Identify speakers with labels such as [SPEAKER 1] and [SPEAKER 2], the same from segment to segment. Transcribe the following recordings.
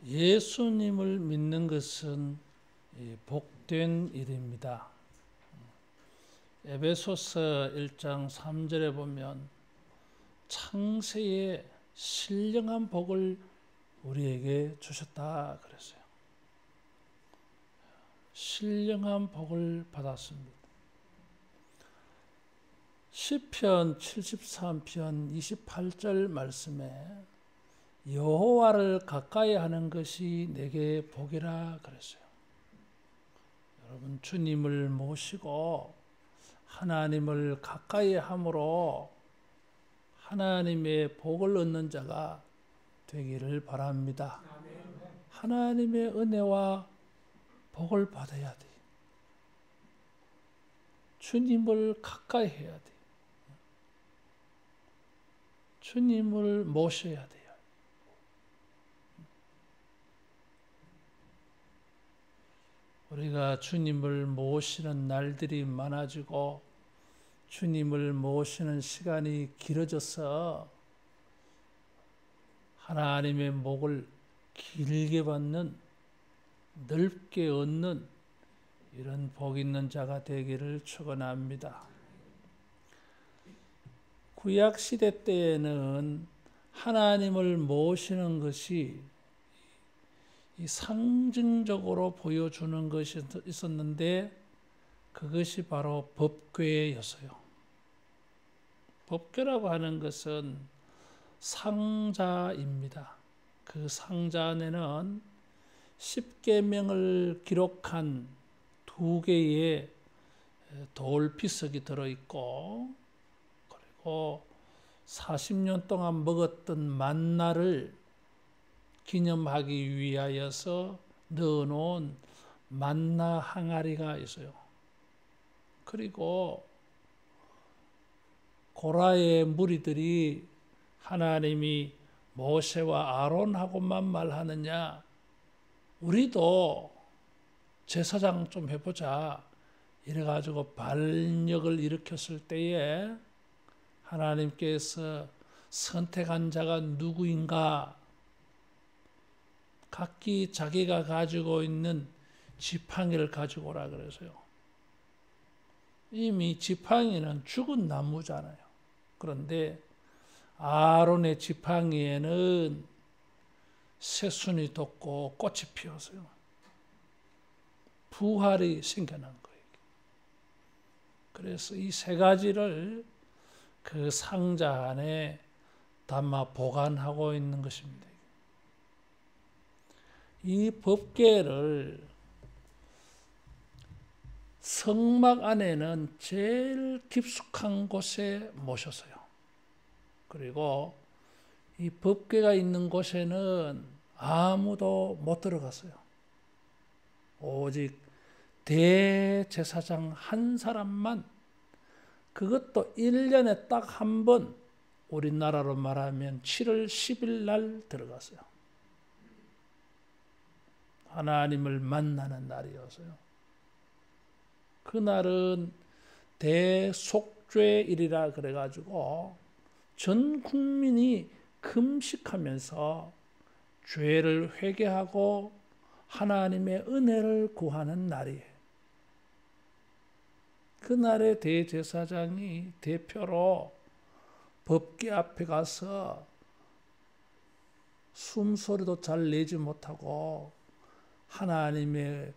[SPEAKER 1] 예수님을 믿는 것은 복된 일입니다. 에베소서 1장 3절에 보면 창세의 신령한 복을 우리에게 주셨다 그랬어요. 신령한 복을 받았습니다. 시편 73편 28절 말씀에 여호와를 가까이 하는 것이 내게 복이라 그랬어요. 여러분, 주님을 모시고 하나님을 가까이 함으로 하나님의 복을 얻는 자가 되기를 바랍니다. 하나님의 은혜와 복을 받아야 돼. 주님을 가까이 해야 돼. 주님을 모셔야 돼요. 우리가 주님을 모시는 날들이 많아지고 주님을 모시는 시간이 길어져서 하나님의 복을 길게 받는, 넓게 얻는 이런 복 있는 자가 되기를 축원합니다. 구약 시대 때에는 하나님을 모시는 것이 상징적으로 보여주는 것이 있었는데 그것이 바로 법궤였어요. 법궤라고 하는 것은 상자입니다. 그 상자 안에는 십계명을 기록한 2개의 돌피석이 들어있고, 그리고 40년 동안 먹었던 만나를 기념하기 위하여서 넣어놓은 만나 항아리가 있어요. 그리고 고라의 무리들이 하나님이 모세와 아론하고만 말하느냐, 우리도 제사장 좀 해보자 이래가지고 반역을 일으켰을 때에 하나님께서 선택한 자가 누구인가, 각기 자기가 가지고 있는 지팡이를 가지고 오라 그래서요. 이미 지팡이는 죽은 나무잖아요. 그런데 아론의 지팡이에는 새순이 돋고 꽃이 피었어요. 부활이 생겨난 거예요. 그래서 이 3가지를 그 상자 안에 담아 보관하고 있는 것입니다. 이 법궤를 성막 안에는 제일 깊숙한 곳에 모셨어요. 그리고 이 법궤가 있는 곳에는 아무도 못 들어갔어요. 오직 대제사장 한 사람만, 그것도 1년에 딱 한 번, 우리나라로 말하면 7월 10일 날 들어갔어요. 하나님을 만나는 날이었어요. 그날은 대속죄일이라 그래가지고 전 국민이 금식하면서 죄를 회개하고 하나님의 은혜를 구하는 날이에요. 그날에 대제사장이 대표로 법궤 앞에 가서 숨소리도 잘 내지 못하고 하나님의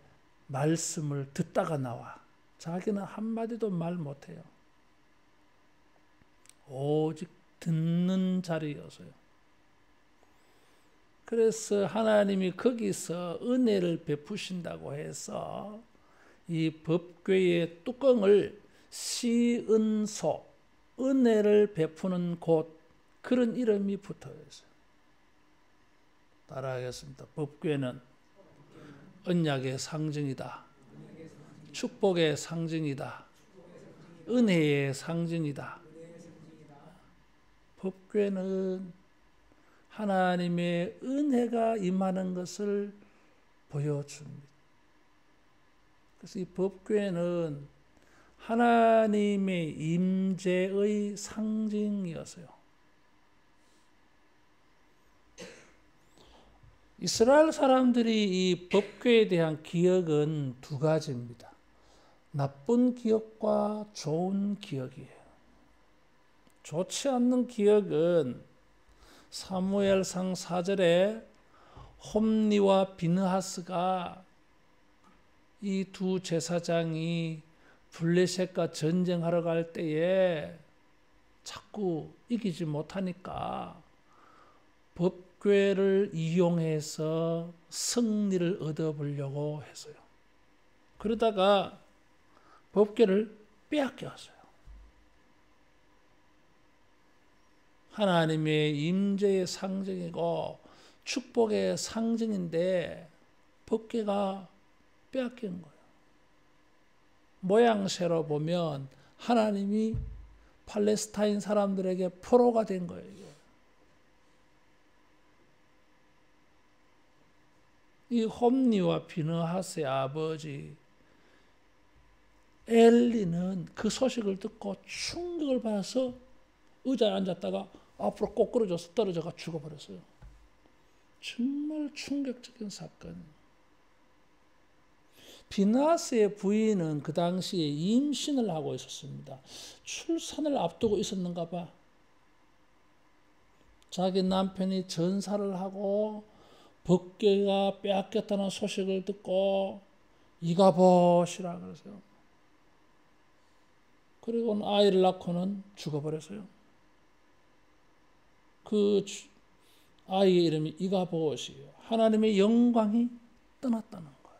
[SPEAKER 1] 말씀을 듣다가 나와. 자기는 한마디도 말 못해요. 오직 듣는 자리였어요. 그래서 하나님이 거기서 은혜를 베푸신다고 해서 이 법궤의 뚜껑을 시은소, 은혜를 베푸는 곳, 그런 이름이 붙어 있어요. 따라하겠습니다. 법궤는 언약의 상징이다. 축복의 상징이다. 은혜의 상징이다. 법궤는 하나님의 은혜가 임하는 것을 보여줍니다. 그래서 이 법궤는 하나님의 임재의 상징이었어요. 이스라엘 사람들이 이 법궤에 대한 기억은 두 가지입니다. 나쁜 기억과 좋은 기억이에요. 좋지 않는 기억은 사무엘상 4절에 홈리와 비느하스가 이 두 제사장이 블레셋과 전쟁하러 갈 때에 자꾸 이기지 못하니까 법궤를 이용해서 승리를 얻어보려고 했어요. 그러다가 법궤를 빼앗겼어요. 하나님의 임재의 상징이고 축복의 상징인데 법궤가 빼앗긴 거예요. 모양새로 보면 하나님이 팔레스타인 사람들에게 포로가 된 거예요. 이 홈리와 비느하스의 아버지 엘리는 그 소식을 듣고 충격을 받아서 의자에 앉았다가 앞으로 꼬꾸러져서 떨어져가 죽어버렸어요. 정말 충격적인 사건. 비느하스의 부인은 그 당시에 임신을 하고 있었습니다. 출산을 앞두고 있었는가 봐. 자기 남편이 전사를 하고 법궤가 빼앗겼다는 소식을 듣고 이가봇이라 그러세요. 그리고 아이를 낳고는 죽어버렸어요. 그 아이의 이름이 이가봇이에요. 하나님의 영광이 떠났다는 거예요.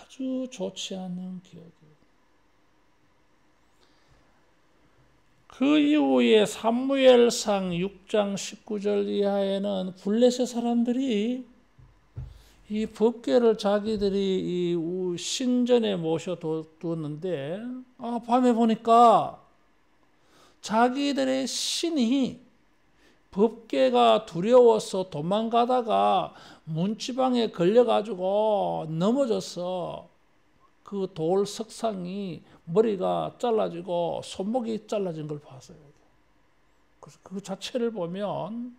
[SPEAKER 1] 아주 좋지 않은 기억이에요. 그 이후에 사무엘상 6장 19절 이하에는 블레셋 사람들이 이 법궤를 자기들이 이 신전에 모셔두었는데 밤에 보니까 자기들의 신이 법궤가 두려워서 도망가다가 문지방에 걸려가지고 넘어져서 그 돌 석상이 머리가 잘라지고 손목이 잘라진 걸 봤어요. 그래서 그 자체를 보면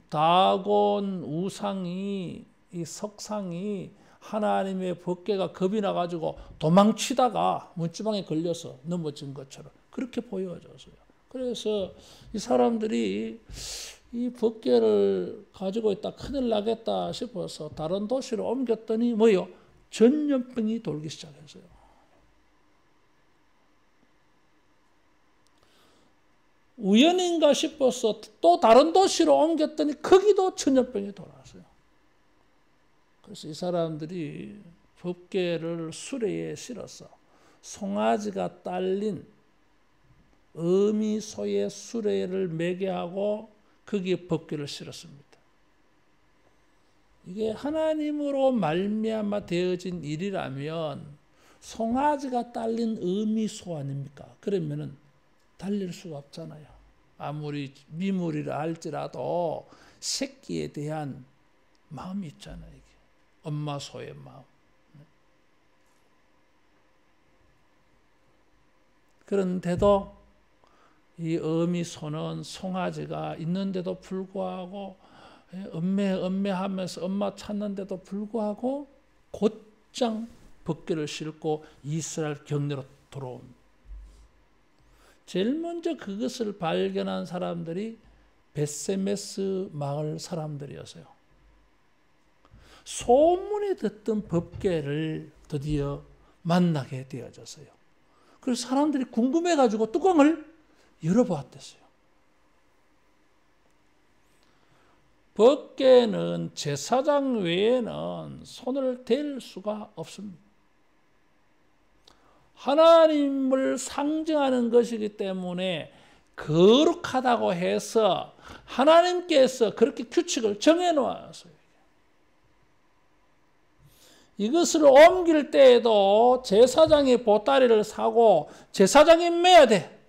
[SPEAKER 1] 다곤 우상이 이 석상이 하나님의 법궤가 겁이 나가지고 도망치다가 문지방에 걸려서 넘어진 것처럼 그렇게 보여졌어요. 그래서 이 사람들이 이 법궤를 가지고 있다 큰일 나겠다 싶어서 다른 도시로 옮겼더니 뭐요? 전염병이 돌기 시작했어요. 우연인가 싶어서 또 다른 도시로 옮겼더니 거기도 전염병이 돌아왔어요. 그래서 이 사람들이 법궤를 수레에 실어서 송아지가 딸린 어미소의 수레를 매게 하고 거기에 법궤를 실었습니다. 이게 하나님으로 말미암아 되어진 일이라면 송아지가 딸린 어미소 아닙니까? 그러면은 달릴 수가 없잖아요. 아무리 미물이라 할지라도 새끼에 대한 마음이 있잖아요. 이게. 엄마 소의 마음. 그런데도 이 어미소는 송아지가 있는데도 불구하고 엄매하면서 엄마 찾는데도 불구하고 곧장 법궤를 싣고 이스라엘 경내로 들어옵니다. 제일 먼저 그것을 발견한 사람들이 벳세메스 마을 사람들이었어요. 소문이 듣던 법궤를 드디어 만나게 되어졌어요. 그래서 사람들이 궁금해가지고 뚜껑을 열어보았댔어요. 법궤는 제사장 외에는 손을 댈 수가 없습니다. 하나님을 상징하는 것이기 때문에 거룩하다고 해서 하나님께서 그렇게 규칙을 정해놓았어요. 이것을 옮길 때에도 제사장이 보따리를 사고 제사장이 매야 돼.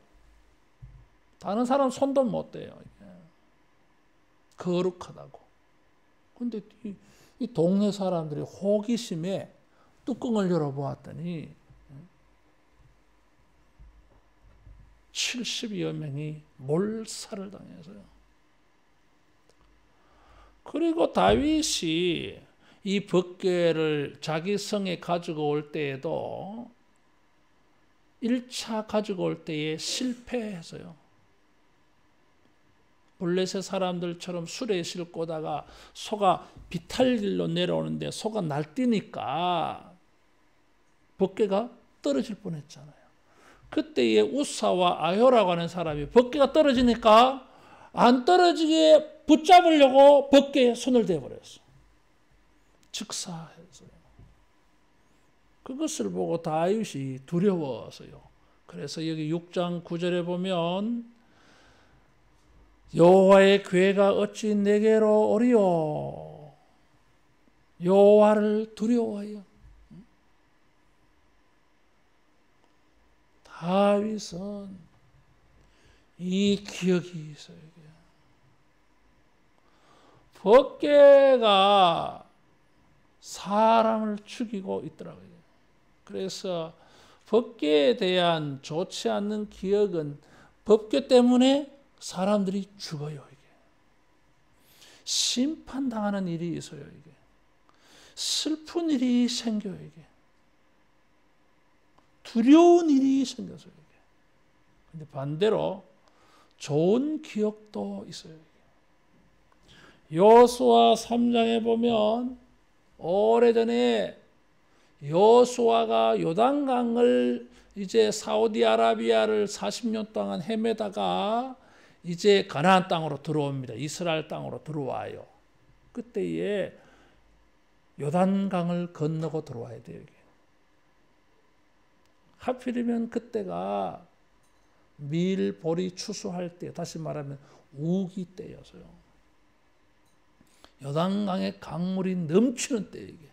[SPEAKER 1] 다른 사람 손도 못 대요. 거룩하다고. 근데 이 동네 사람들이 호기심에 뚜껑을 열어보았더니 70여 명이 몰살을 당했어요. 그리고 다윗이 이 법궤를 자기 성에 가지고 올 때에도 1차 가지고 올 때에 실패했어요. 블레셋 사람들처럼 수레에 싣고 오다가 소가 비탈길로 내려오는데 소가 날뛰니까 법궤가 떨어질 뻔했잖아요. 그때에 우사와 아효라고 하는 사람이 법궤가 떨어지니까 안 떨어지게 붙잡으려고 법궤에 손을 대버렸어. 즉사했어요. 그것을 보고 다윗이 두려워서요. 그래서 여기 6장 9절에 보면 여호와의 궤가 어찌 내게로 오리요. 여호와를 두려워하여. 다윗은 이 기억이 있어요. 법궤가 사람을 죽이고 있더라고요. 그래서 법궤에 대한 좋지 않는 기억은 법궤 때문에 사람들이 죽어요. 이게 심판당하는 일이 있어요. 이게 슬픈 일이 생겨요. 이게 두려운 일이 생겼어요. 이게 근데 반대로 좋은 기억도 있어요. 여호수아 3장에 보면 오래전에 여호수아가 요단강을 이제 사우디아라비아를 40년 동안 헤매다가 이제 가나안 땅으로 들어옵니다. 이스라엘 땅으로 들어와요. 그때에 요단강을 건너고 들어와야 돼요. 이게. 하필이면 그때가 밀, 보리 추수할 때, 다시 말하면 우기 때였어요. 요단강에 강물이 넘치는 때 이게.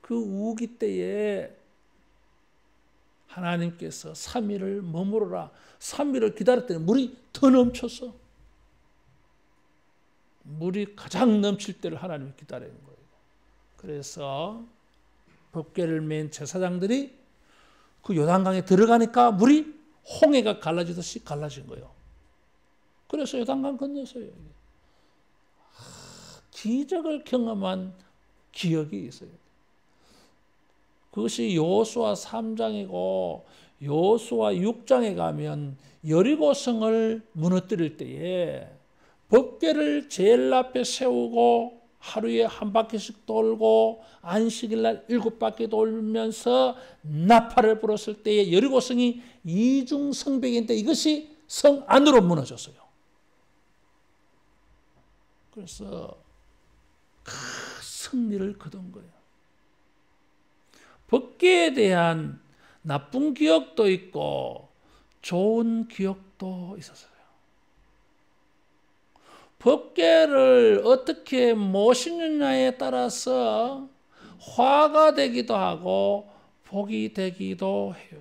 [SPEAKER 1] 그 우기 때에 하나님께서 3일을 머무르라. 3일을 기다렸더니 물이 더 넘쳤어. 물이 가장 넘칠 때를 하나님이 기다리는 거예요. 그래서 법궤를 맨 제사장들이 그 요단강에 들어가니까 물이 홍해가 갈라지듯이 갈라진 거예요. 그래서 요단강 건넜어요. 기적을 경험한 기억이 있어요. 그것이 여호수아 3장이고 여호수아 6장에 가면 여리고성을 무너뜨릴 때에 법궤를 제일 앞에 세우고 하루에 한 바퀴씩 돌고 안식일날 7바퀴 돌면서 나팔을 불었을 때에 여리고성이 이중성벽인데 이것이 성 안으로 무너졌어요. 그래서 큰 승리를 거둔 거예요. 법궤에 대한 나쁜 기억도 있고 좋은 기억도 있었어요. 법궤를 어떻게 모시느냐에 따라서 화가 되기도 하고 복이 되기도 해요.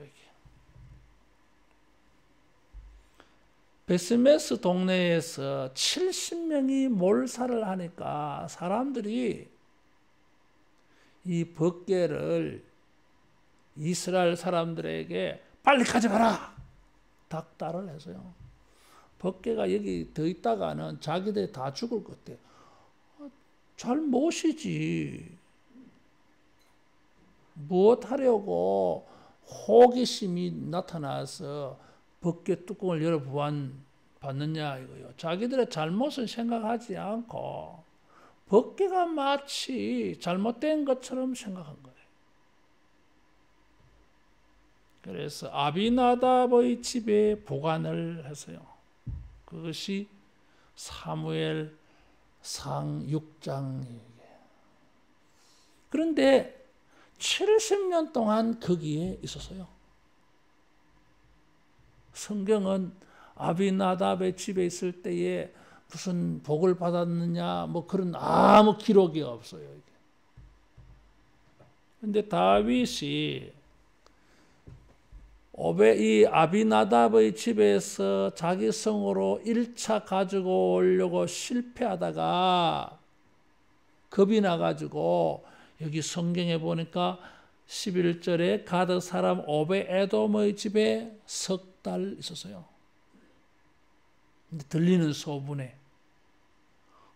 [SPEAKER 1] 베스메스 동네에서 70명이 몰살을 하니까 사람들이 이 법궤를 이스라엘 사람들에게 빨리 가져가라 닥달을 했어요. 법궤가 여기 더 있다가는 자기들이 다 죽을 것 같아. 잘 모시지. 무엇하려고 호기심이 나타나서 법궤 뚜껑을 열어 받느냐 이거요. 자기들의 잘못을 생각하지 않고 법궤가 마치 잘못된 것처럼 생각한 거예요. 그래서 아비나답의 집에 보관을 했어요. 그것이 사무엘상 6장이에요. 그런데 70년 동안 거기에 있었어요. 성경은 아비나답의 집에 있을 때에 무슨 복을 받았느냐 뭐 그런 아무 기록이 없어요. 그런데 다윗이 이 아비나답의 집에서 자기 성으로 1차 가지고 오려고 실패하다가 겁이 나가지고 여기 성경에 보니까 11절에 가드 사람 오베에돔의 집에 석 달 있었어요. 근데 들리는 소문에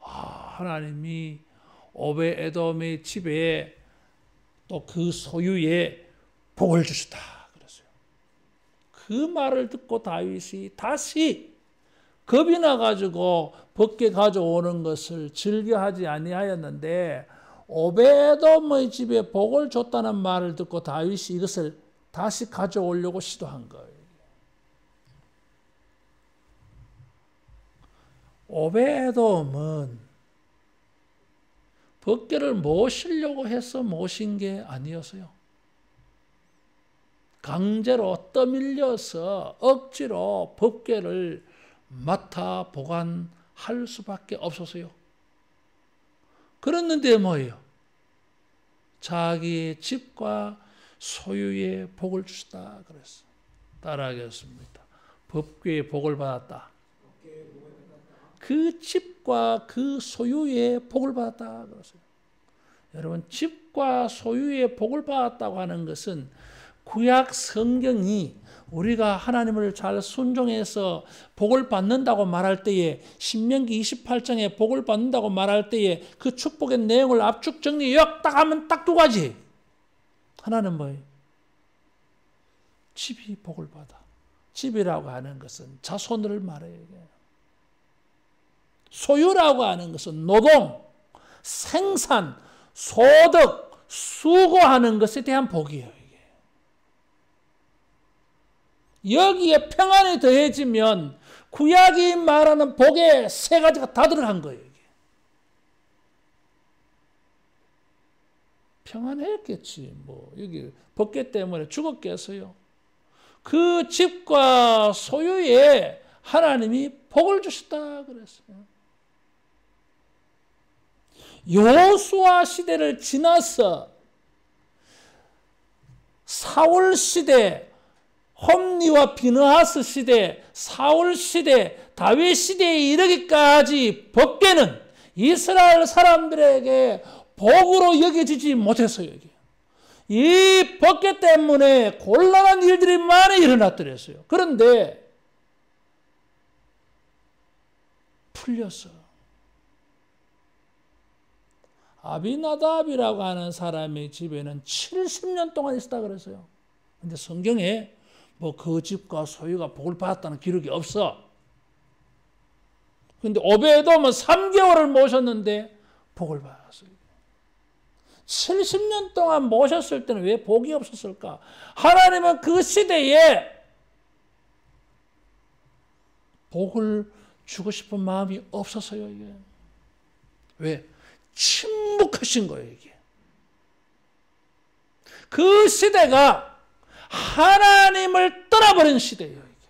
[SPEAKER 1] 하나님이 오베에돔의 집에 또 그 소유에 복을 주셨다 그랬어요. 그 말을 듣고 다윗이 다시 겁이 나가지고 벗게 가져오는 것을 즐겨하지 아니하였는데 오베에돔의 집에 복을 줬다는 말을 듣고 다윗이 이것을 다시 가져오려고 시도한 거예요. 오베에돔은 벗개를 모시려고 해서 모신 게 아니었어요. 강제로 떠밀려서 억지로 벗개를 맡아 보관할 수밖에 없었어요. 그랬는데 뭐예요? 자기의 집과 소유의 복을 주시다 그랬어요. 따라하겠습니다. 법궤의 복을 받았다. 그 집과 그 소유의 복을 받았다 그랬어요. 여러분, 집과 소유의 복을 받았다고 하는 것은 구약 성경이 우리가 하나님을 잘 순종해서 복을 받는다고 말할 때에, 신명기 28장에 복을 받는다고 말할 때에 그 축복의 내용을 압축 정리 요약 딱 하면 딱 두 가지. 하나는 뭐예요? 집이 복을 받아. 집이라고 하는 것은 자손을 말해요. 소유라고 하는 것은 노동, 생산, 소득, 수고하는 것에 대한 복이에요. 여기에 평안이 더해지면 구약이 말하는 복의 세 가지가 다 들어간 거예요. 이게. 평안했겠지. 뭐 여기 벗개 때문에 죽었겠어요. 그 집과 소유에 하나님이 복을 주셨다 그랬어요. 여호수아 시대를 지나서 사울 시대, 홈리와 비느하스 시대, 사울 시대, 다윗 시대에 이르기까지 법궤는 이스라엘 사람들에게 복으로 여겨지지 못했어요. 이 법궤 때문에 곤란한 일들이 많이 일어났더랬어요. 그런데 풀렸어. 아비나답이라고 하는 사람의 집에는 70년 동안 있었다 그랬어요. 근데 성경에 뭐 그 집과 소유가 복을 받았다는 기록이 없어. 근데 오베에돔은 3개월을 모셨는데 복을 받았어요. 70년 동안 모셨을 때는 왜 복이 없었을까? 하나님은 그 시대에 복을 주고 싶은 마음이 없었어요. 이게. 왜? 침묵하신 거예요. 이게. 그 시대가 하나님을 떠나버린 시대예요. 이게.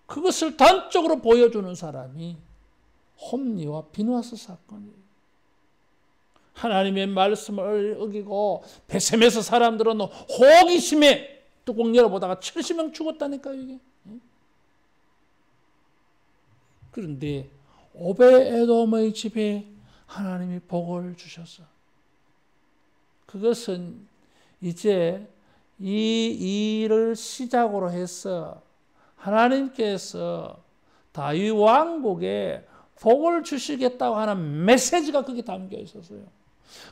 [SPEAKER 1] 그것을 단적으로 보여주는 사람이 홈리와 비느하스 사건이에요. 하나님의 말씀을 어기고 베셈에서 사람들은 호기심에 뚜껑 열어보다가 70명 죽었다니까요. 이게. 그런데 오베에돔의 집에 하나님이 복을 주셨어. 그것은 이제 이 일을 시작으로 해서 하나님께서 다윗 왕국에 복을 주시겠다고 하는 메시지가 거기 담겨 있었어요.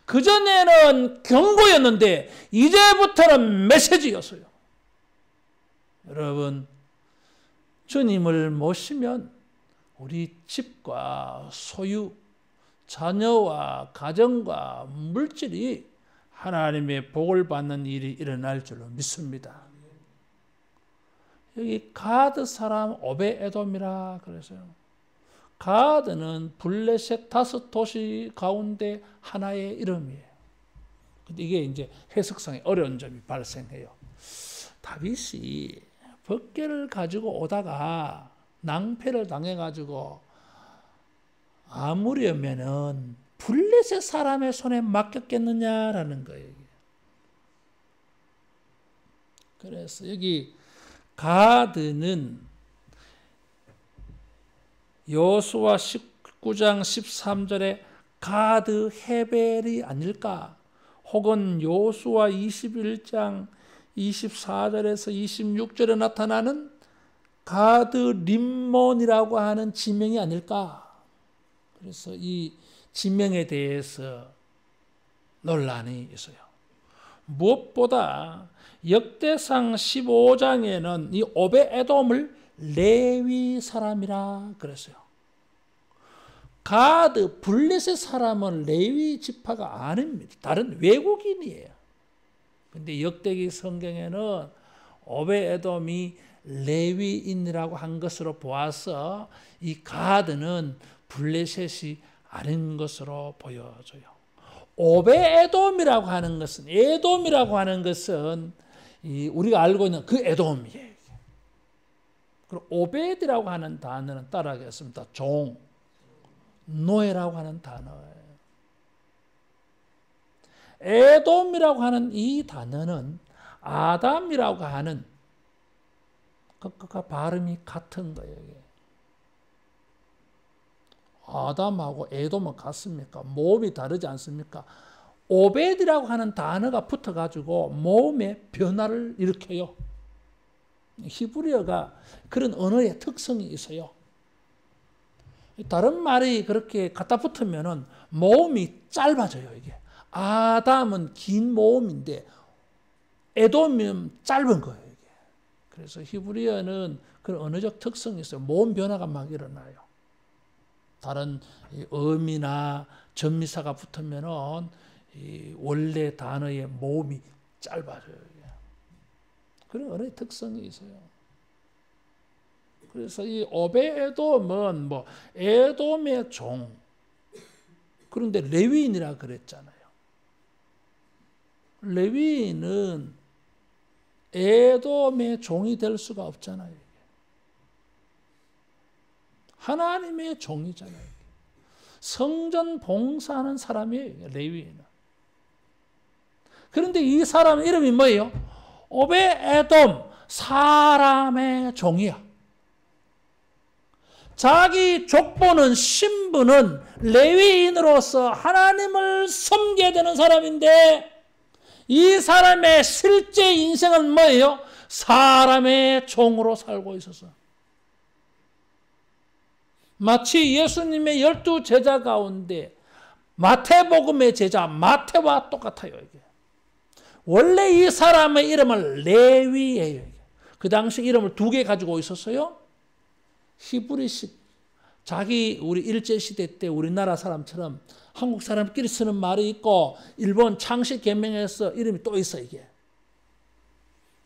[SPEAKER 1] 그전에는 경고였는데 이제부터는 메시지였어요. 여러분, 주님을 모시면 우리 집과 소유, 자녀와 가정과 물질이 하나님의 복을 받는 일이 일어날 줄로 믿습니다. 여기 가드 사람 오베에돔이라 그래서요. 가드는 블레셋 5도시 가운데 하나의 이름이에요. 근데 이게 이제 해석상에 어려운 점이 발생해요. 다윗이 벗개를 가지고 오다가 낭패를 당해가지고 아무려면은 블레셋 사람의 손에 맡겼겠느냐라는 거예요. 그래서 여기 가드는 여호수아 19장 13절에 가드 헤벨이 아닐까? 혹은 여호수아 21장 24절에서 26절에 나타나는 가드 림몬이라고 하는 지명이 아닐까. 그래서 이 지명에 대해서 논란이 있어요. 무엇보다 역대상 15장에는 이 오벳에돔을 레위 사람이라 그랬어요. 가드, 블레셋 사람은 레위 지파가 아닙니다. 다른 외국인이에요. 근데 역대기 성경에는 오벳에돔이 레위인이라고 한 것으로 보아서 이 가드는 블레셋이 아닌 것으로 보여져요. 오벳에돔이라고 하는 것은, 에돔이라고 하는 것은 우리가 알고 있는 그 에돔이에요. 그리고 오벳이라고 하는 단어는 따라하겠습니다. 종, 노예라고 하는 단어예요. 에돔이라고 하는 이 단어는 아담이라고 하는 그것과 발음이 같은 거예요. 아담하고 에돔은 같습니까? 모음이 다르지 않습니까? 오벳이라고 하는 단어가 붙어가지고 모음의 변화를 일으켜요. 히브리어가 그런 언어의 특성이 있어요. 다른 말이 그렇게 갖다 붙으면은 모음이 짧아져요, 이게. 아담은 긴 모음인데 에돔은 짧은 거예요, 이게. 그래서 히브리어는 그런 언어적 특성이 있어요. 모음 변화가 막 일어나요. 다른 어미나 전미사가 붙으면은 이 원래 단어의 모음이 짧아져요, 이게. 그런 언어의 특성이 있어요. 그래서 이 오벳에돔은 뭐 에돔의 종, 그런데 레위인이라 그랬잖아요. 레위인은 에돔의 종이 될 수가 없잖아요. 하나님의 종이잖아요. 성전 봉사하는 사람이에요, 레위인은. 그런데 이 사람 이름이 뭐예요? 오벳에돔, 사람의 종이야. 자기 족보는, 신분은 레위인으로서 하나님을 섬겨야 되는 사람인데 이 사람의 실제 인생은 뭐예요? 사람의 종으로 살고 있어서. 마치 예수님의 12 제자 가운데 마태복음의 제자 마태와 똑같아요, 이게. 원래 이 사람의 이름은 레위예요. 그 당시 이름을 2개 가지고 있었어요. 히브리식, 자기 우리 일제시대 때 우리나라 사람처럼 한국 사람끼리 쓰는 말이 있고 일본 창씨 계명에서 이름이 또 있어, 이게.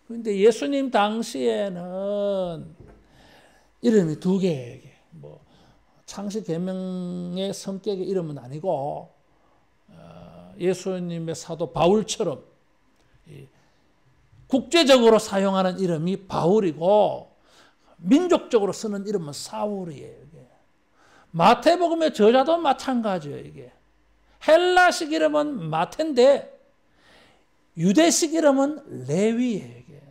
[SPEAKER 1] 그런데 예수님 당시에는 이름이 2개예요. 뭐 창씨 계명의 성격의 이름은 아니고 예수님의 사도 바울처럼 국제적으로 사용하는 이름이 바울이고 민족적으로 쓰는 이름은 사울이에요. 이게. 마태복음의 저자도 마찬가지예요. 이게. 헬라식 이름은 마태인데 유대식 이름은 레위예요. 이게.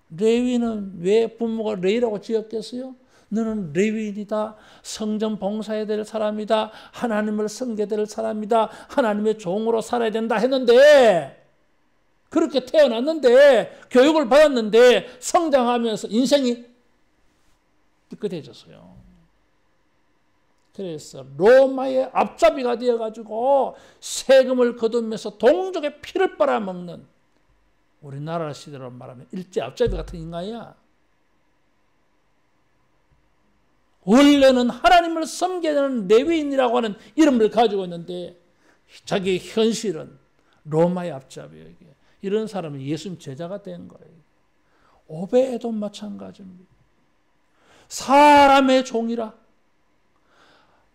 [SPEAKER 1] 레위는 왜 부모가 레위라고 지었겠어요? 너는 레위인이다. 성전 봉사해야 될 사람이다. 하나님을 섬겨야 될 사람이다. 하나님의 종으로 살아야 된다 했는데, 그렇게 태어났는데, 교육을 받았는데, 성장하면서 인생이 삐끗해졌어요. 그래서 로마의 앞잡이가 되어가지고 세금을 거두면서 동족의 피를 빨아먹는, 우리나라 시대로 말하면 일제 앞잡이 같은 인간이야. 원래는 하나님을 섬겨야 되는 레위인이라고 하는 이름을 가지고 있는데 자기 현실은 로마의 앞잡이에요. 이런 사람은 예수님 제자가 된 거예요. 오벳에돔 마찬가지입니다. 사람의 종이라.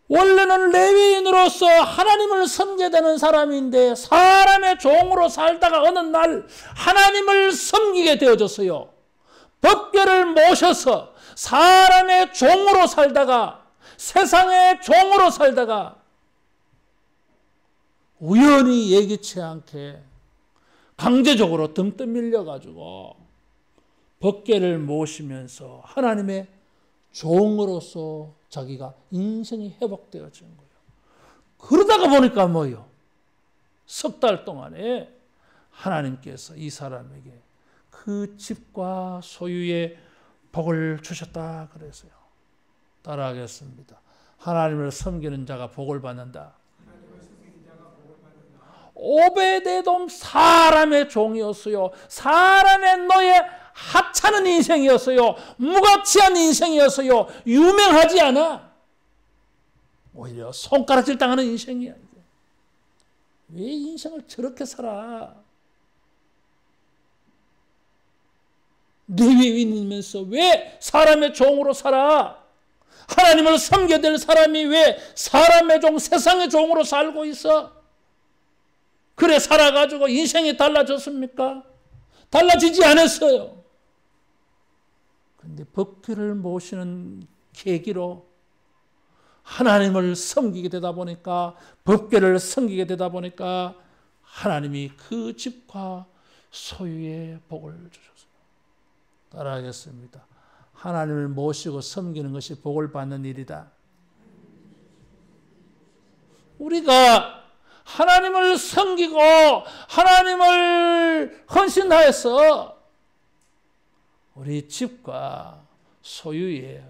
[SPEAKER 1] 원래는 레위인으로서 하나님을 섬겨야 되는 사람인데 사람의 종으로 살다가 어느 날 하나님을 섬기게 되어졌어요. 법궤를 모셔서 사람의 종으로 살다가, 세상의 종으로 살다가 우연히 예기치 않게 강제적으로 덤떠 밀려가지고 법궤를 모시면서 하나님의 종으로서 자기가 인생이 회복되어진 거예요. 그러다가 보니까 뭐예요? 석 달 동안에 하나님께서 이 사람에게 그 집과 소유의 복을 주셨다 그랬어요. 따라하겠습니다. 하나님을 섬기는 자가 복을 받는다. 오베데돔 사람의 종이었어요. 사람의 노예 하찮은 인생이었어요. 무가치한 인생이었어요. 유명하지 않아. 오히려 손가락질 당하는 인생이야. 왜 인생을 저렇게 살아? 레위인이면서 왜 사람의 종으로 살아? 하나님을 섬겨야 될 사람이 왜 사람의 종, 세상의 종으로 살고 있어? 그래 살아가지고 인생이 달라졌습니까? 달라지지 않았어요. 그런데 법궤를 모시는 계기로 하나님을 섬기게 되다 보니까, 법궤를 섬기게 되다 보니까 하나님이 그 집과 소유의 복을 주셨어요. 따라하겠습니다. 하나님을 모시고 섬기는 것이 복을 받는 일이다. 우리가 하나님을 섬기고 하나님을 헌신하여서 우리 집과 소유에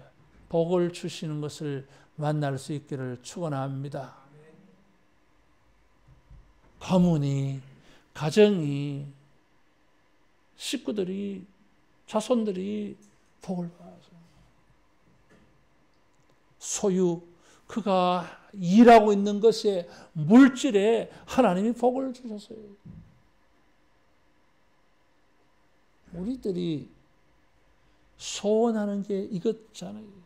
[SPEAKER 1] 복을 주시는 것을 만날 수 있기를 축원합니다. 가문이, 가정이, 식구들이, 자손들이 복을 받아서 소유, 그가 일하고 있는 것에 물질에 하나님이 복을 주셨어요. 우리들이 소원하는 게 이것잖아요.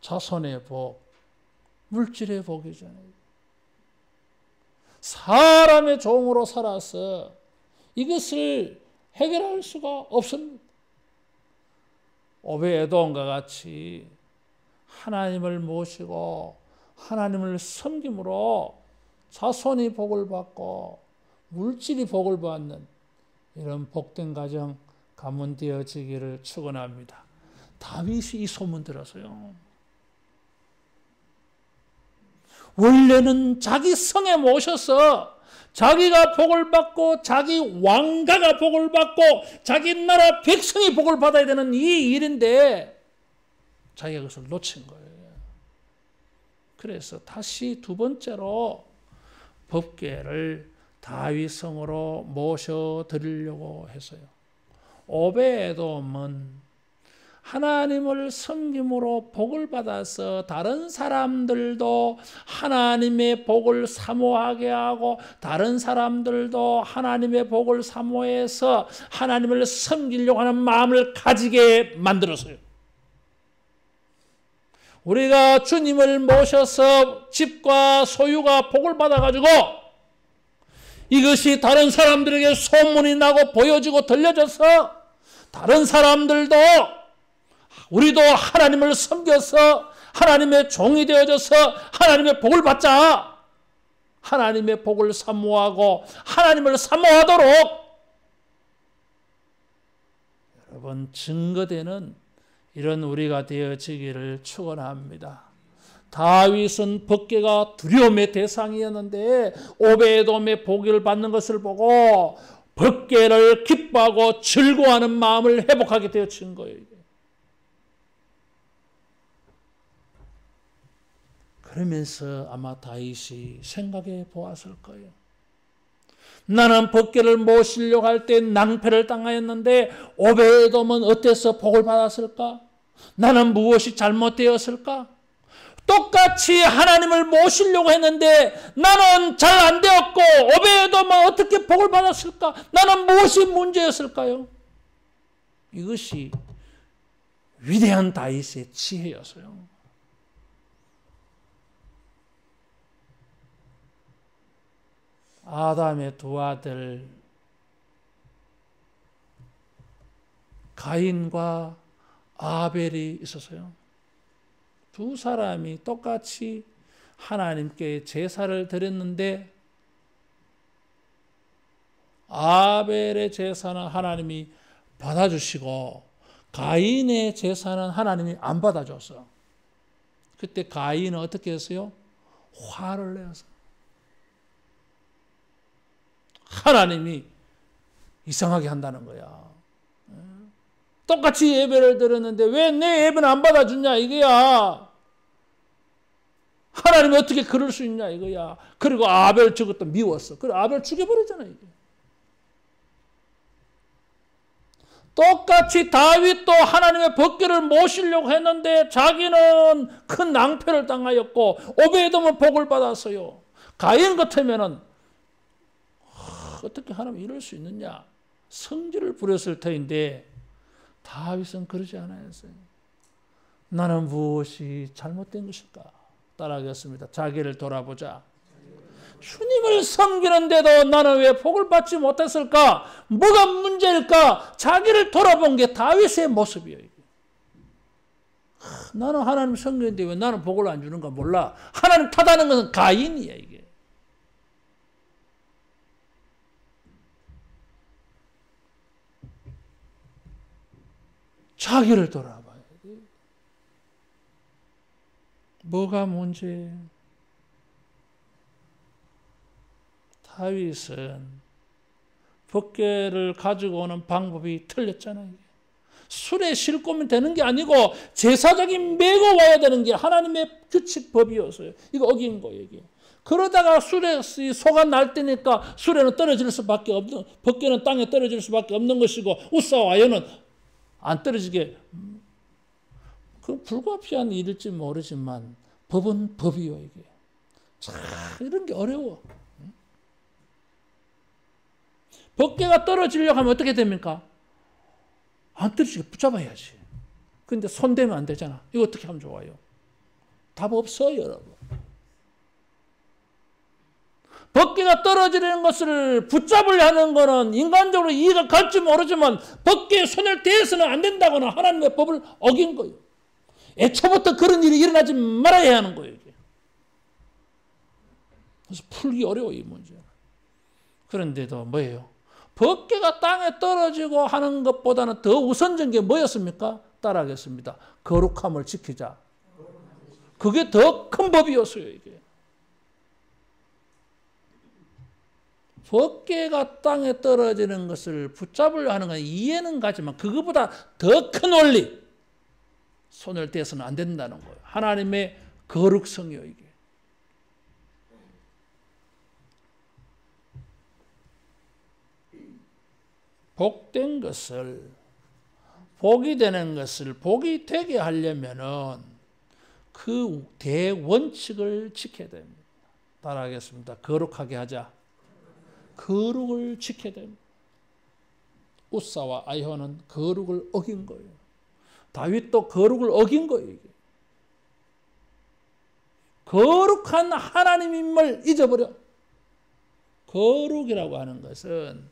[SPEAKER 1] 자손의 복, 물질의 복이잖아요. 사람의 종으로 살아서 이것을 해결할 수가 없습니다. 오베에돔과 같이 하나님을 모시고 하나님을 섬김으로 자손이 복을 받고 물질이 복을 받는 이런 복된 가정 가문 되어지기를 축원합니다. 다윗이 이 소문 들었어요. 원래는 자기 성에 모셔서 자기가 복을 받고 자기 왕가가 복을 받고 자기 나라 백성이 복을 받아야 되는 이 일인데 자기가 그것을 놓친 거예요. 그래서 다시 두 번째로 법궤를 다윗 성으로 모셔 드리려고 했어요. 오베에돔은 하나님을 섬김으로 복을 받아서 다른 사람들도 하나님의 복을 사모하게 하고 다른 사람들도 하나님의 복을 사모해서 하나님을 섬기려고 하는 마음을 가지게 만들었어요. 우리가 주님을 모셔서 집과 소유가 복을 받아가지고 이것이 다른 사람들에게 소문이 나고 보여지고 들려져서 다른 사람들도 우리도 하나님을 섬겨서 하나님의 종이 되어져서 하나님의 복을 받자. 하나님의 복을 사모하고 하나님을 사모하도록 여러분 증거되는 이런 우리가 되어지기를 축원합니다. 다윗은 법궤가 두려움의 대상이었는데 오베에돔의 복을 받는 것을 보고 법궤를 기뻐하고 즐거워하는 마음을 회복하게 되어진 거예요. 그러면서 아마 다윗이 생각해 보았을 거예요. 나는 법궤를 모시려고 할 때 낭패를 당하였는데 오베에돔은 어때서 복을 받았을까? 나는 무엇이 잘못되었을까? 똑같이 하나님을 모시려고 했는데 나는 잘 안 되었고 오베에돔은 어떻게 복을 받았을까? 나는 무엇이 문제였을까요? 이것이 위대한 다윗의 지혜였어요. 아담의 두 아들 가인과 아벨이 있었어요. 두 사람이 똑같이 하나님께 제사를 드렸는데 아벨의 제사는 하나님이 받아주시고 가인의 제사는 하나님이 안 받아줬어. 그때 가인은 어떻게 했어요? 화를 내었어요. 하나님이 이상하게 한다는 거야. 똑같이 예배를 드렸는데 왜 내 예배는 안 받아주냐 이거야. 하나님이 어떻게 그럴 수 있냐 이거야. 그리고 아벨 저것도 미웠어. 그래 아벨 죽여버리잖아 이게. 똑같이 다윗도 하나님의 법궤를 모시려고 했는데 자기는 큰 낭패를 당하였고 오베이돔은 복을 받았어요. 가인 같으면은 어떻게 하나님 이럴 수 있느냐 성질을 부렸을 터인데 다윗은 그러지 않았어요. 나는 무엇이 잘못된 것일까? 따라하겠습니다. 자기를 돌아보자. 주님을 섬기는데도 나는 왜 복을 받지 못했을까? 뭐가 문제일까? 자기를 돌아본 게 다윗의 모습이에요. 나는 하나님 섬기는데 왜 나는 복을 안 주는가 몰라. 하나님 탓하는 것은 가인이야 이게. 자기를 돌아봐야 돼. 뭐가 문제예요? 다윗은 법궤를 가지고 오는 방법이 틀렸잖아요. 술에 싣고면 되는 게 아니고 제사적인 메고 와야 되는 게 하나님의 규칙 법이었어요. 이거 어긴 거예요. 이게. 그러다가 술에 소가 날 때니까 술에는 떨어질 수밖에 없는, 법궤는 땅에 떨어질 수밖에 없는 것이고 우사와여는 안 떨어지게, 그 불가피한 일일지 모르지만 법은 법이요 이게. 참 이런 게 어려워. 법궤가 떨어지려고 하면 어떻게 됩니까? 안 떨어지게 붙잡아야지. 근데 손대면 안 되잖아. 이거 어떻게 하면 좋아요? 답 없어요, 여러분. 법궤가 떨어지는 것을 붙잡으려 하는 것은 인간적으로 이해가 갈지 모르지만 법궤에 손을 대서는 안 된다거나 하나님의 법을 어긴 거예요. 애초부터 그런 일이 일어나지 말아야 하는 거예요. 이게. 그래서 풀기 어려워 이 문제. 그런데도 뭐예요? 법궤가 땅에 떨어지고 하는 것보다는 더 우선적인 게 뭐였습니까? 따라하겠습니다. 거룩함을 지키자. 그게 더 큰 법이었어요. 이게. 법궤가 땅에 떨어지는 것을 붙잡으려 하는 건 이해는 가지만 그것보다 더 큰 원리, 손을 대서는 안 된다는 거예요. 하나님의 거룩성이요 이게. 복된 것을, 복이 되는 것을 복이 되게 하려면은 그 대원칙을 지켜야 됩니다. 따라하겠습니다. 거룩하게 하자. 거룩을 지켜야 됩니다. 우사와 아히야는 거룩을 어긴 거예요. 다윗도 거룩을 어긴 거예요. 이게. 거룩한 하나님임을 잊어버려. 거룩이라고 하는 것은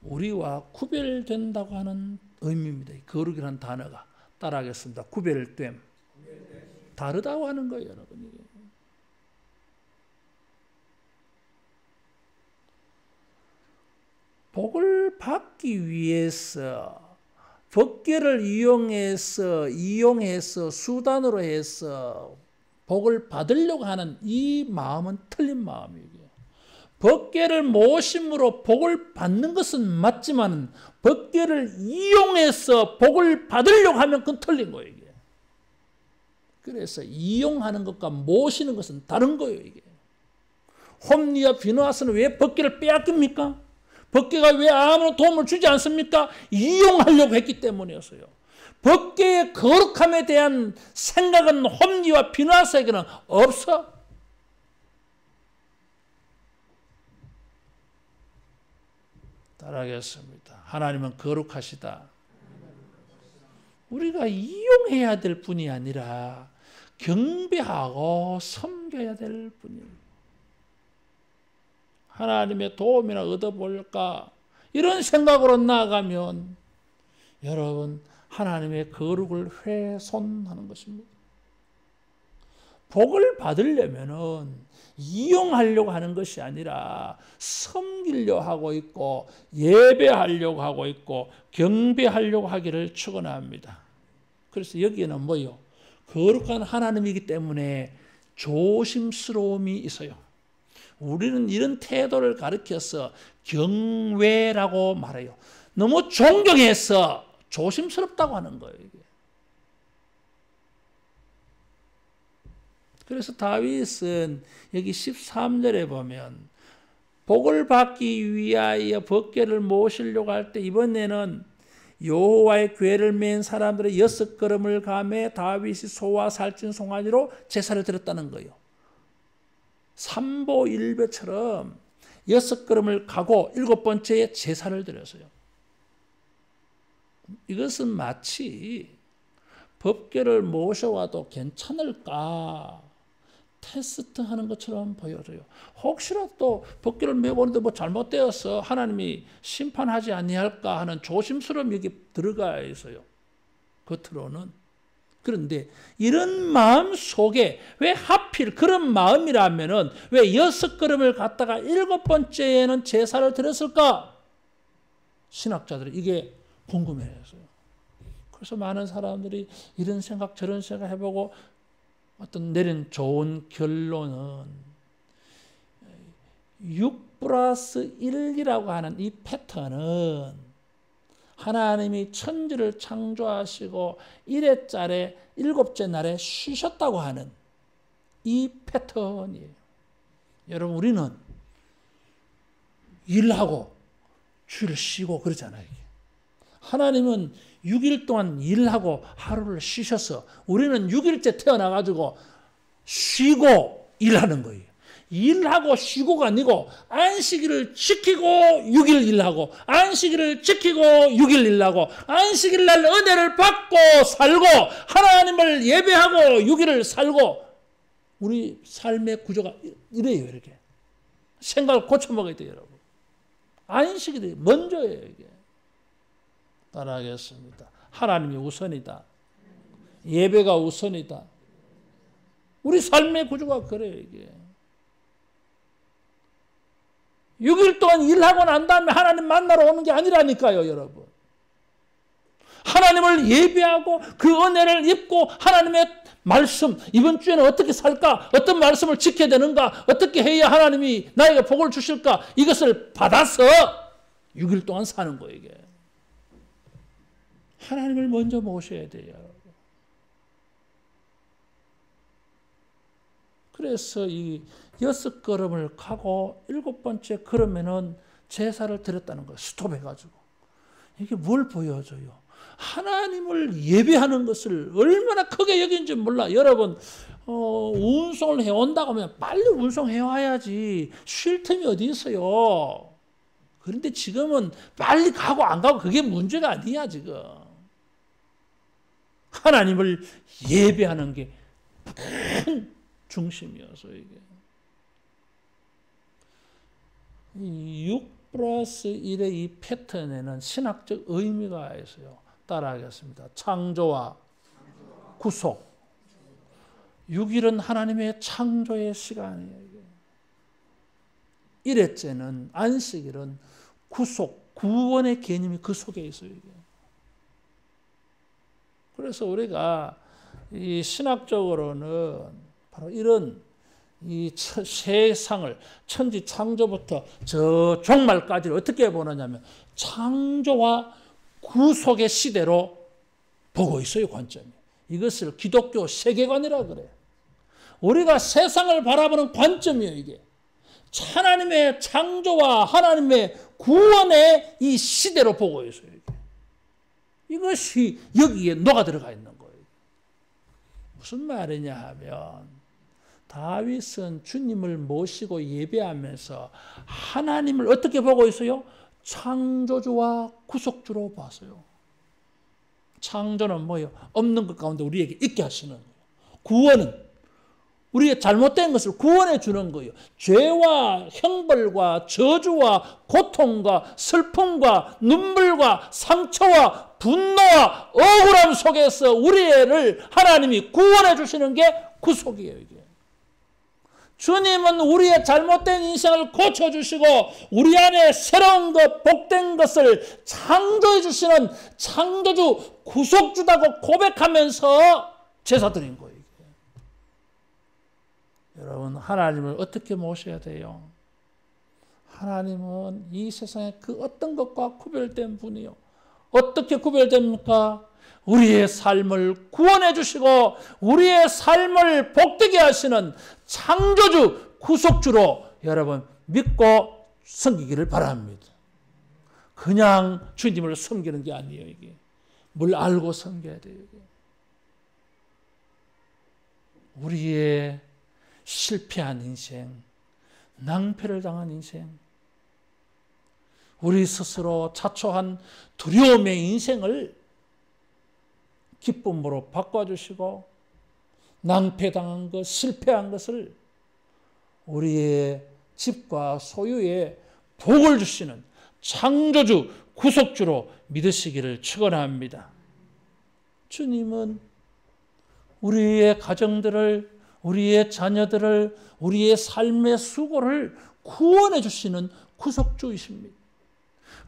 [SPEAKER 1] 우리와 구별된다고 하는 의미입니다. 거룩이라는 단어가. 따라하겠습니다. 구별됨. 다르다고 하는 거예요, 여러분. 복을 받기 위해서 법궤를 이용해서 수단으로 해서 복을 받으려고 하는 이 마음은 틀린 마음이에요. 법궤를 모심으로 복을 받는 것은 맞지만 법궤를 이용해서 복을 받으려고 하면 그건 틀린 거예요. 이게. 그래서 이용하는 것과 모시는 것은 다른 거예요. 이게. 홈리와 비누아스는 왜 법궤를 빼앗깁니까? 법궤가 왜 아무런 도움을 주지 않습니까? 이용하려고 했기 때문이었어요. 법궤의 거룩함에 대한 생각은 홈리와 비누아스에게는 없어. 따라하겠습니다. 하나님은 거룩하시다. 우리가 이용해야 될 뿐이 아니라 경배하고 섬겨야 될 뿐입니다. 하나님의 도움이나 얻어볼까 이런 생각으로 나아가면 여러분 하나님의 거룩을 훼손하는 것입니다. 복을 받으려면은 이용하려고 하는 것이 아니라 섬기려고 하고 있고 예배하려고 하고 있고 경배하려고 하기를 축원합니다. 그래서 여기에는 뭐요? 거룩한 하나님이기 때문에 조심스러움이 있어요. 우리는 이런 태도를 가르쳐서 경외라고 말해요. 너무 존경해서 조심스럽다고 하는 거예요. 이게. 그래서 다윗은 여기 13절에 보면 복을 받기 위하여 법궤를 모시려고 할 때 이번에는 여호와의 궤를 맨 사람들의 6걸음을 감해 다윗이 소와 살찐 송아지로 제사를 드렸다는 거예요. 삼보일배처럼 6걸음을 가고 7번째에 제사를 드렸어요. 이것은 마치 법궤를 모셔와도 괜찮을까 테스트하는 것처럼 보여져요. 혹시라도 또 법궤를 메고 오는데 뭐 잘못되어서 하나님이 심판하지 아니할까 하는 조심스러움이 여기 들어가 있어요. 겉으로는. 그런데 이런 마음 속에 왜 하필 그런 마음이라면은 왜 6걸음을 갖다가 7번째에는 제사를 드렸을까? 신학자들이 이게 궁금해했어요. 그래서 많은 사람들이 이런 생각 저런 생각 해보고 어떤 내린 좋은 결론은 6+1이라고 하는 이 패턴은 하나님이 천지를 창조하시고 1회짜리 7째 날에 쉬셨다고 하는 이 패턴이에요. 여러분 우리는 일하고 주일 쉬고 그러잖아요. 하나님은 6일 동안 일하고 하루를 쉬셔서 우리는 6일째 태어나가지고 쉬고 일하는 거예요. 일하고 쉬고가 아니고 안식일을 지키고 6일 일하고 안식일을 지키고 6일 일하고 안식일 날 은혜를 받고 살고 하나님을 예배하고 6일을 살고 우리 삶의 구조가 이래요. 이렇게 생각을 고쳐먹어야 돼요. 여러분. 안식일이 먼저예요. 이게. 따라하겠습니다. 하나님이 우선이다. 예배가 우선이다. 우리 삶의 구조가 그래요. 이게. 6일 동안 일하고 난 다음에 하나님 만나러 오는 게 아니라니까요. 여러분. 하나님을 예배하고 그 은혜를 입고 하나님의 말씀, 이번 주에는 어떻게 살까? 어떤 말씀을 지켜야 되는가? 어떻게 해야 하나님이 나에게 복을 주실까? 이것을 받아서 6일 동안 사는 거예요. 이게. 하나님을 먼저 모셔야 돼요. 그래서 이 6걸음을 가고 7번째 걸으면은 제사를 드렸다는 거예요. 스톱해가지고. 이게 뭘 보여줘요? 하나님을 예배하는 것을 얼마나 크게 여긴지 몰라. 여러분, 운송을 해온다고 하면 빨리 운송해와야지. 쉴 틈이 어디 있어요. 그런데 지금은 빨리 가고 안 가고 그게 문제가 아니야, 지금. 하나님을 예배하는 게 큰 중심이어서 이게. 이 6+1의 이 패턴에는 신학적 의미가 있어요. 따라하겠습니다. 창조와 구속. 6일은 하나님의 창조의 시간이에요. 1회째는 안식일은 구속, 구원의 개념이 그 속에 있어요. 이게. 그래서 우리가 이 신학적으로는 바로 이런 이 세상을 천지 창조부터 저 종말까지를 어떻게 보느냐면 창조와 구속의 시대로 보고 있어요. 관점이. 이것을 기독교 세계관이라 그래요. 우리가 세상을 바라보는 관점이에요. 이게. 하나님의 창조와 하나님의 구원의 이 시대로 보고 있어요. 이것이 여기에 녹아 들어가 있는 거예요. 무슨 말이냐 하면 다윗은 주님을 모시고 예배하면서 하나님을 어떻게 보고 있어요? 창조주와 구속주로 봤어요. 창조는 뭐예요? 없는 것 가운데 우리에게 있게 하시는 거예요. 구원은 우리의 잘못된 것을 구원해 주는 거예요. 죄와 형벌과 저주와 고통과 슬픔과 눈물과 상처와 분노와 억울함 속에서 우리를 하나님이 구원해 주시는 게 구속이에요. 이게. 주님은 우리의 잘못된 인생을 고쳐주시고 우리 안에 새로운 것, 복된 것을 창조해 주시는 창조주, 구속주다고 고백하면서 제사 드린 거예요. 여러분, 하나님을 어떻게 모셔야 돼요? 하나님은 이 세상의 그 어떤 것과 구별된 분이요. 어떻게 구별됩니까? 우리의 삶을 구원해 주시고 우리의 삶을 복되게 하시는 창조주, 구속주로 여러분 믿고 섬기기를 바랍니다. 그냥 주님을 섬기는 게 아니에요. 이게 뭘 알고 섬겨야 돼요. 이게. 우리의 실패한 인생, 낭패를 당한 인생, 우리 스스로 자초한 두려움의 인생을 기쁨으로 바꿔주시고 낭패당한 것, 실패한 것을 우리의 집과 소유에 복을 주시는 창조주, 구속주로 믿으시기를 축원합니다. 주님은 우리의 가정들을, 우리의 자녀들을, 우리의 삶의 수고를 구원해 주시는 구속주이십니다.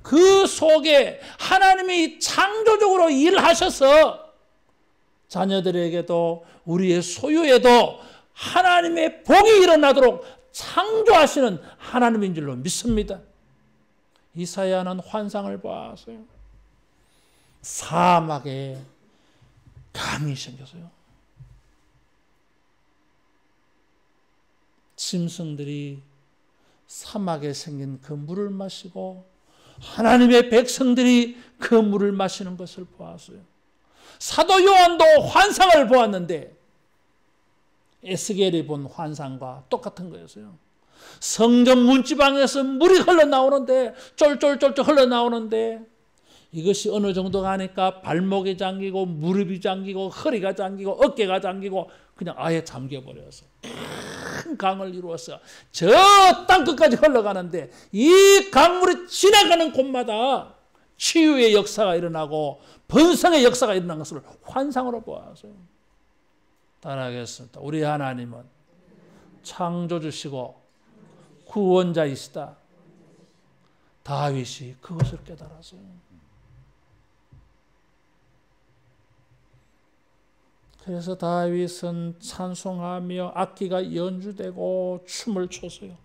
[SPEAKER 1] 그 속에 하나님이 창조적으로 일하셔서 자녀들에게도 우리의 소유에도 하나님의 복이 일어나도록 창조하시는 하나님인 줄로 믿습니다. 이사야는 환상을 보았어요. 사막에 강이 생겼어요. 짐승들이 사막에 생긴 그 물을 마시고 하나님의 백성들이 그 물을 마시는 것을 보았어요. 사도 요한도 환상을 보았는데 에스겔이 본 환상과 똑같은 거였어요. 성전 문지방에서 물이 흘러나오는데 쫄쫄쫄쫄 흘러나오는데 이것이 어느 정도 가니까 발목이 잠기고 무릎이 잠기고 허리가 잠기고 어깨가 잠기고 그냥 아예 잠겨버려서 큰 강을 이루어서 저 땅끝까지 흘러가는데 이 강물이 지나가는 곳마다 치유의 역사가 일어나고 번성의 역사가 일어난 것을 환상으로 보았어요. 따라하겠습니다. 우리 하나님은 창조주시고 구원자이시다. 다윗이 그것을 깨달았어요. 그래서 다윗은 찬송하며 악기가 연주되고 춤을 췄어요.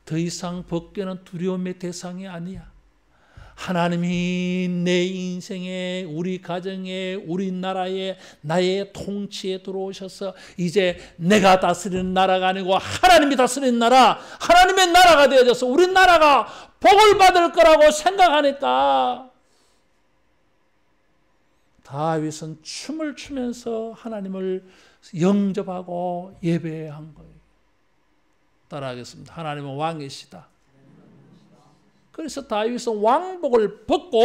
[SPEAKER 1] 더 이상 벗겨는 두려움의 대상이 아니야. 하나님이 내 인생에, 우리 가정에, 우리나라에, 나의 통치에 들어오셔서 이제 내가 다스리는 나라가 아니고 하나님이 다스리는 나라, 하나님의 나라가 되어져서 우리 나라가 복을 받을 거라고 생각하니까 다윗은 춤을 추면서 하나님을 영접하고 예배한 거예요. 따라하겠습니다. 하나님은 왕이시다. 그래서 다윗은 왕복을 벗고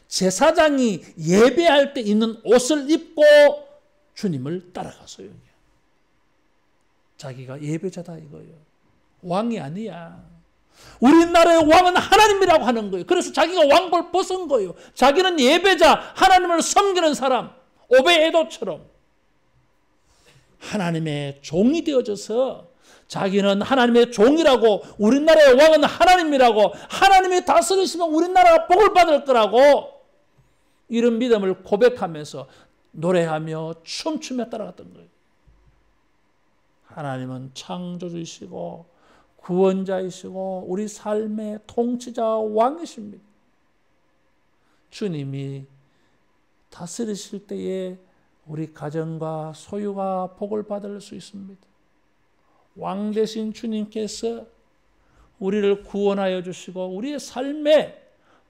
[SPEAKER 1] 제사장이 예배할 때 입는 옷을 입고 주님을 따라갔어요. 자기가 예배자다 이거예요. 왕이 아니야. 우리나라의 왕은 하나님이라고 하는 거예요. 그래서 자기가 왕복을 벗은 거예요. 자기는 예배자, 하나님을 섬기는 사람, 오베에도처럼 하나님의 종이 되어져서 자기는 하나님의 종이라고, 우리나라의 왕은 하나님이라고, 하나님이 다스리시면 우리나라가 복을 받을 거라고 이런 믿음을 고백하면서 노래하며 춤추며 따라갔던 거예요. 하나님은 창조주이시고 구원자이시고 우리 삶의 통치자 왕이십니다. 주님이 다스리실 때에 우리 가정과 소유가 복을 받을 수 있습니다. 왕 되신 주님께서 우리를 구원하여 주시고 우리의 삶에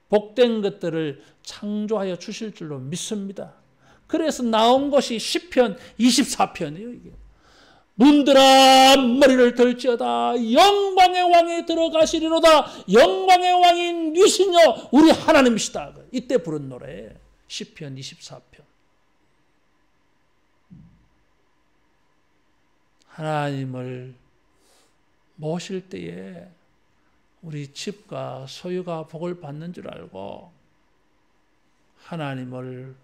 [SPEAKER 1] 복된 것들을 창조하여 주실 줄로 믿습니다. 그래서 나온 것이 시편 24편이에요. 이게. 문들아 머리를 들지어다 영광의 왕이 들어가시리로다 영광의 왕인 뉘시며 우리 하나님이시다. 이때 부른 노래 시편 24편. 하나님을 모실 때에 우리 집과 소유가 복을 받는 줄 알고 하나님을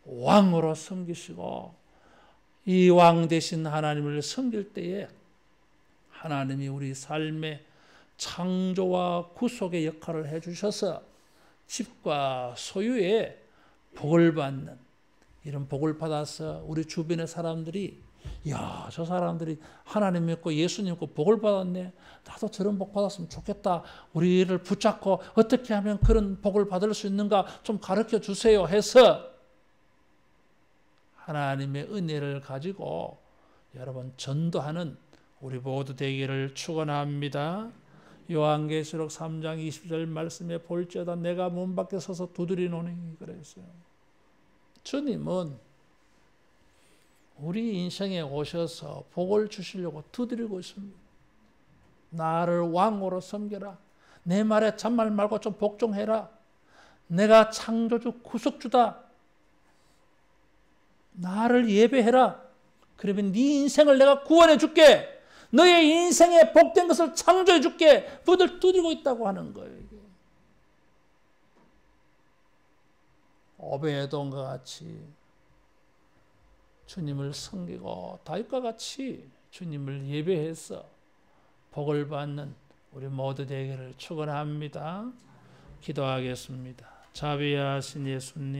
[SPEAKER 1] 왕으로 섬기시고 이 왕 되신 하나님을 섬길 때에 하나님이 우리 삶의 창조와 구속의 역할을 해주셔서 집과 소유에 복을 받는, 이런 복을 받아서 우리 주변의 사람들이 야, 저 사람들이 하나님 믿고 예수 믿고 복을 받았네. 나도 저런 복 받았으면 좋겠다. 우리를 붙잡고 어떻게 하면 그런 복을 받을 수 있는가 좀 가르쳐 주세요 해서 하나님의 은혜를 가지고 여러분 전도하는 우리 모두 되기를 축원합니다. 요한계시록 3장 20절 말씀에 볼지어다 내가 문 밖에 서서 두드리노니 그랬어요. 주님은 우리 인생에 오셔서 복을 주시려고 두드리고 있습니다. 나를 왕으로 섬겨라. 내 말에 잔말 말고 좀 복종해라. 내가 창조주 구속주다. 나를 예배해라. 그러면 네 인생을 내가 구원해 줄게. 너의 인생에 복된 것을 창조해 줄게. 부들 두드리고 있다고 하는 거예요. 이게. 오베에돔과 같이 주님을 섬기고 다윗과 같이 주님을 예배해서 복을 받는 우리 모두 되기를 축원합니다. 기도하겠습니다. 자비하신 예수님.